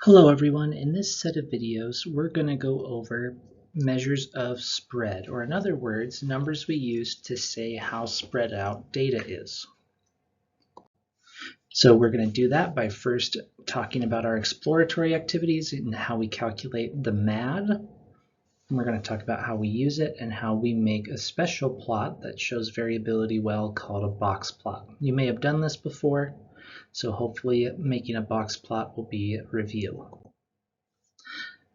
Hello everyone, in this set of videos we're going to go over measures of spread, or in other words, numbers we use to say how spread out data is. So we're going to do that by first talking about our exploratory activities and how we calculate the MAD. And we're going to talk about how we use it and how we make a special plot that shows variability well called a box plot. You may have done this before, so hopefully making a box plot will be a review.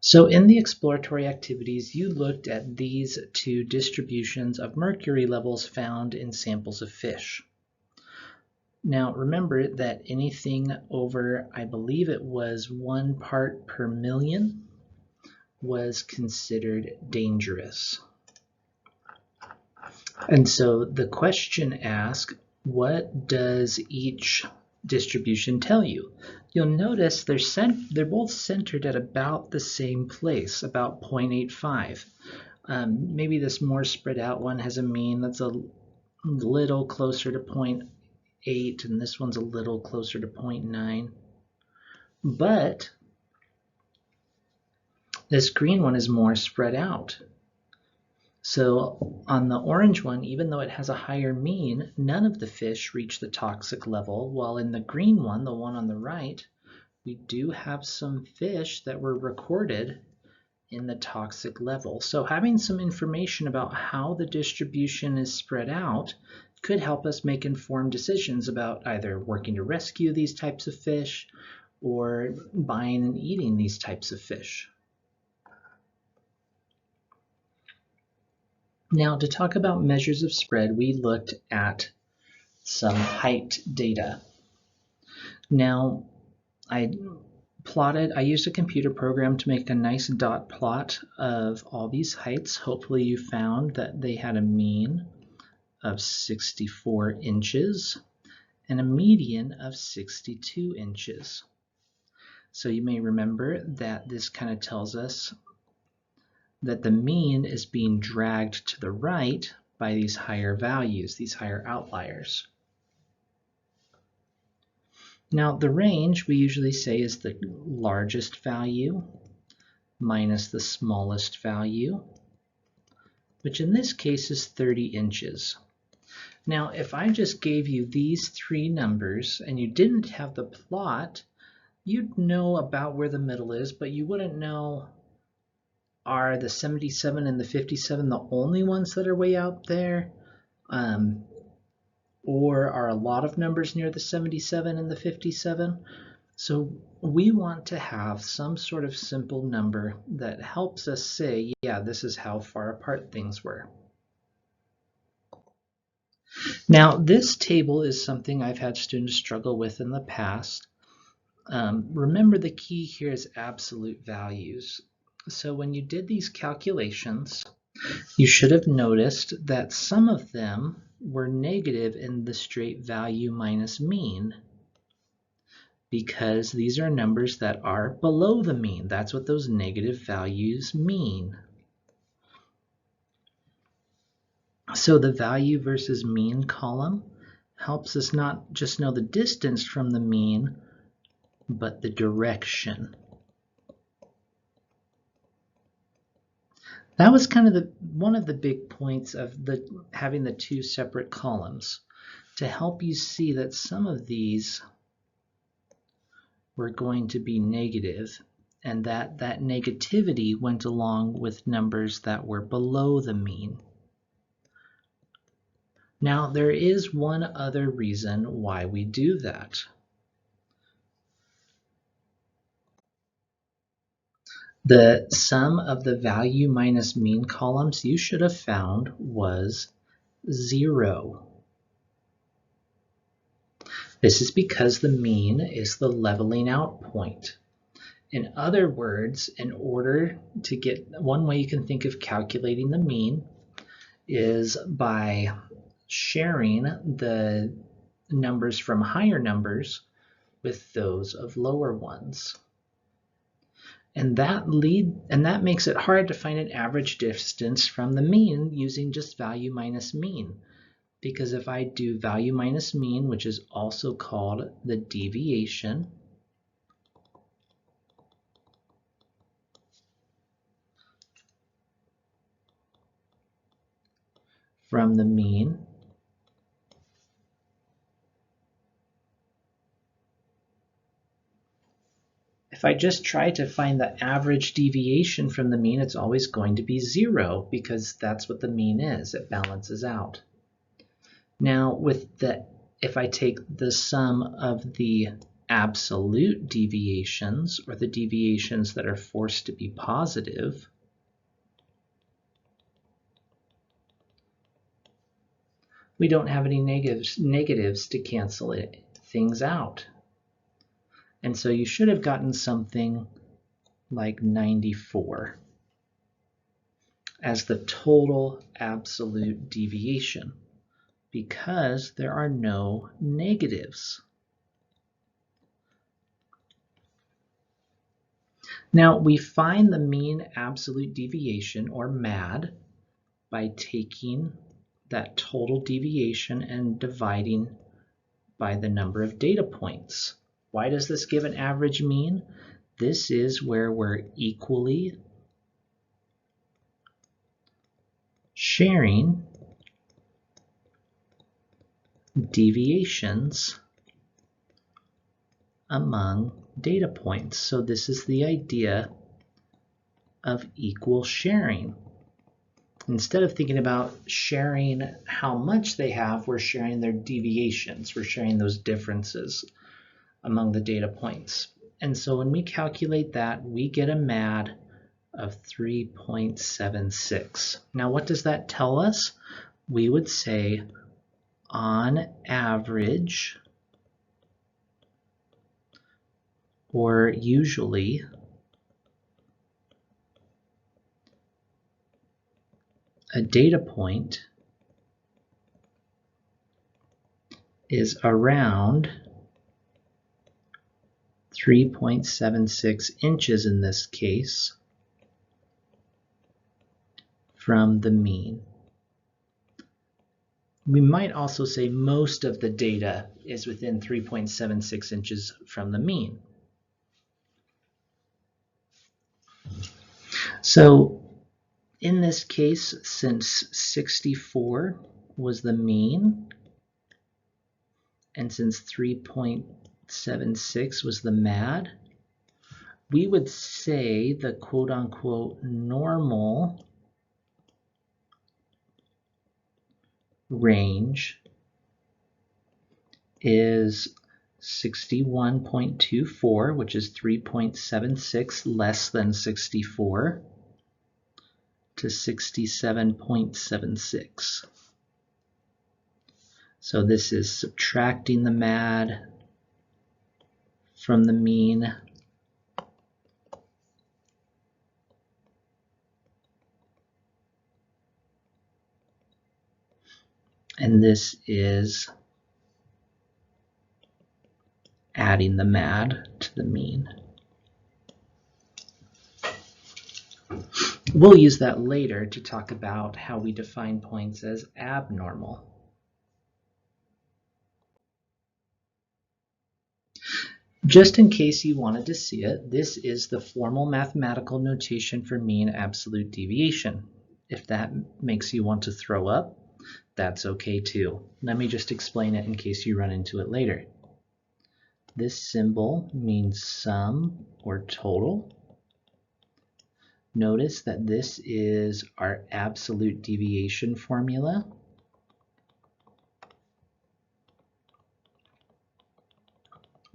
So in the exploratory activities, you looked at these two distributions of mercury levels found in samples of fish. Now remember that anything over, I believe it was 1 part per million, was considered dangerous. And so the question asks, what does each distribution tell you? You'll notice they're both centered at about the same place, about 0.85. Maybe this more spread out one has a mean that's a little closer to 0.8, and this one's a little closer to 0.9. But this green one is more spread out. So on the orange one, even though it has a higher mean, none of the fish reach the toxic level, while in the green one, the one on the right, we do have some fish that were recorded in the toxic level. So having some information about how the distribution is spread out could help us make informed decisions about either working to rescue these types of fish or buying and eating these types of fish. Now, to talk about measures of spread, we looked at some height data. Now, I used a computer program to make a nice dot plot of all these heights. Hopefully you found that they had a mean of 64 inches and a median of 62 inches. So you may remember that this kind of tells us that the mean is being dragged to the right by these higher values, these higher outliers. Now the range we usually say is the largest value minus the smallest value, which in this case is 30 inches. Now if I just gave you these three numbers and you didn't have the plot, you'd know about where the middle is, but you wouldn't know, are the 77 and the 57 the only ones that are way out there? Or are a lot of numbers near the 77 and the 57? So we want to have some sort of simple number that helps us say, yeah, this is how far apart things were. Now, this table is something I've had students struggle with in the past. Remember, the key here is absolute values. So when you did these calculations, you should have noticed that some of them were negative in the straight value minus mean, because these are numbers that are below the mean. That's what those negative values mean. So the value versus mean column helps us not just know the distance from the mean, but the direction. That was kind of one of the big points of having the two separate columns, to help you see that some of these were going to be negative, and that negativity went along with numbers that were below the mean. Now, there is one other reason why we do that. The sum of the value minus mean columns you should have found was 0. This is because the mean is the leveling out point. In other words, in order to get, one way you can think of calculating the mean is by sharing the numbers from higher numbers with those of lower ones. And that makes it hard to find an average distance from the mean using just value minus mean. Because if I do value minus mean, which is also called the deviation, from the mean. If I just try to find the average deviation from the mean, it's always going to be 0 because that's what the mean is. It balances out. Now, if I take the sum of the absolute deviations, or the deviations that are forced to be positive, we don't have any negatives to cancel things out. And so you should have gotten something like 94 as the total absolute deviation, because there are no negatives. Now, we find the mean absolute deviation, or MAD, by taking that total deviation and dividing by the number of data points. Why does this give an average mean? This is where we're equally sharing deviations among data points. So this is the idea of equal sharing. Instead of thinking about sharing how much they have, we're sharing their deviations. We're sharing those differences among the data points. And so when we calculate that, we get a MAD of 3.76. Now, what does that tell us? We would say, on average, or usually, a data point is around 3.76 inches in this case from the mean. We might also say most of the data is within 3.76 inches from the mean. So in this case, since 64 was the mean, and since 3.76 was the MAD, we would say the quote-unquote normal range is 61.24, which is 3.76 less than 64, to 67.76. So this is subtracting the MAD from the mean, and this is adding the MAD to the mean. We'll use that later to talk about how we define points as abnormal. Just in case you wanted to see it, this is the formal mathematical notation for mean absolute deviation. If that makes you want to throw up, that's okay too. Let me just explain it in case you run into it later. This symbol means sum or total. Notice that this is our absolute deviation formula.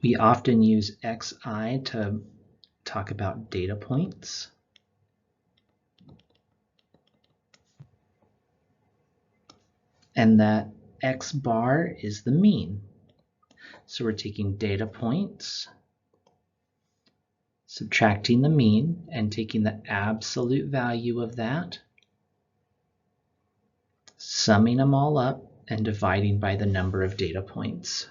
We often use xi to talk about data points. And that x bar is the mean. So we're taking data points, subtracting the mean, and taking the absolute value of that, summing them all up, and dividing by the number of data points.